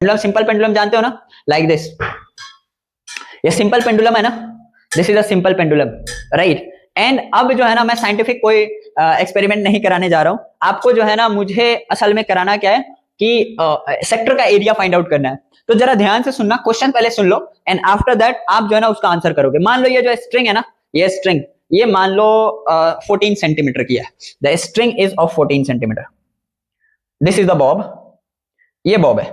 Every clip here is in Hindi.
पेंडुलम, सिंपल पेंडुलम जानते हो ना, लाइक दिस, ये सिंपल पेंडुलम है ना, this is a simple pendulum, right. And अब जो है ना, मैं साइंटिफिक कोई एक्सपेरिमेंट नहीं कराने जा रहा हूं आपको, जो है ना मुझे असल में कराना क्या है कि सेक्टर का एरिया फाइंड आउट करना है। तो जरा ध्यान से सुनना, क्वेश्चन पहले सुन लो एंड आफ्टर दैट आप जो है ना उसका आंसर करोगे। मान लो ये जो स्ट्रिंग है ना, ये स्ट्रिंग, ये मान लो 14 सेंटीमीटर की है, the string is of 14 centimetre, this is the Bob, ये बॉब है,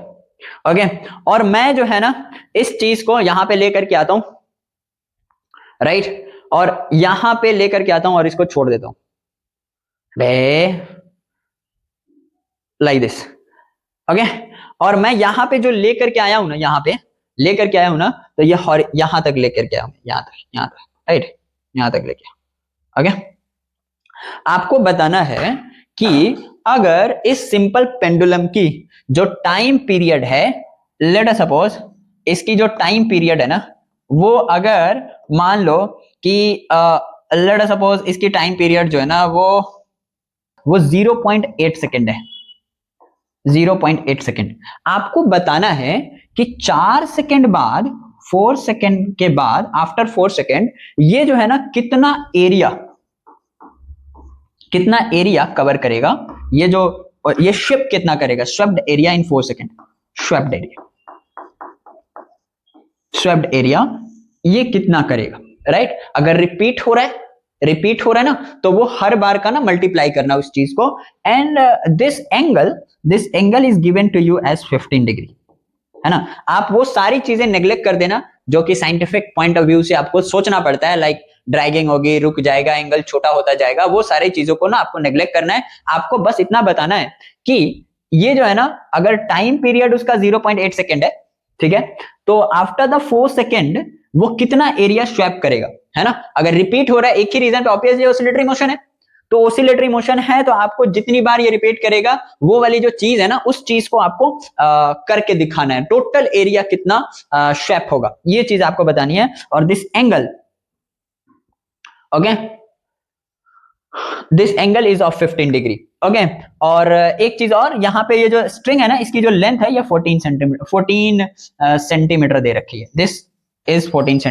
ओके। और मैं जो है ना इस चीज को यहां पे लेकर के आता हूं, राइट, और यहां पे लेकर के आता हूं और इसको छोड़ देता हूं, लाइक दिस, ओके। और मैं यहां पे जो लेकर के आया हूं ना, यहां पे लेकर के आया हूं ना, तो ये यहां तक लेकर के आया हूं, यहां तक, राइट, यहां तक लेके, ओके। आपको बताना है कि अगर इस सिंपल पेंडुलम की जो टाइम पीरियड है, लेट अस सपोज इसकी जो टाइम पीरियड है ना, वो अगर मान लो कि लेट अस सपोज इसकी टाइम पीरियड जो है ना वो 0.8 सेकेंड है, 0.8 सेकेंड। आपको बताना है कि 4 सेकेंड बाद, 4 सेकेंड के बाद, आफ्टर 4 सेकेंड ये जो है ना कितना एरिया कवर करेगा, ये जो ये शिफ्ट कितना करेगा, swept area in 4 second, swept area ये कितना करेगा, राइट। अगर रिपीट हो रहा है ना, तो वो हर बार का ना मल्टीप्लाई करना उस चीज को। And this angle is given to you as 15 degree, है ना। आप वो सारी चीजें नेग्लेक्ट कर देना जो कि साइंटिफिक पॉइंट ऑफ व्यू से आपको सोचना पड़ता है, लाइक ड्रैगिंग होगी, रुक जाएगा, एंगल छोटा होता जाएगा, वो सारी चीजों को ना आपको नेग्लेक्ट करना है। आपको बस इतना बताना है कि ये जो है ना, अगर टाइम पीरियड उसका 0.8 सेकेंड है, ठीक है, तो आफ्टर द 4 सेकेंड वो कितना एरिया स्वैप करेगा, है ना। अगर रिपीट हो रहा है एक ही रीजन पे, ऑब्वियसली ऑसिलेटरी मोशन है, तो ऑसिलेटरी मोशन है तो आपको जितनी बार ये रिपीट करेगा वो वाली जो चीज है ना, उस चीज को आपको करके दिखाना है, टोटल एरिया कितना स्वैप होगा, ये चीज आपको बतानी है। और this angle, okay, this angle is of 15 degree, okay. और एक चीज और, यहाँ पे ये जो स्ट्रिंग है ना, इसकी जो लेंथ है ये 14 सेंटीमीटर दे रखी है, दिस इज 14 सेंटीमीटर।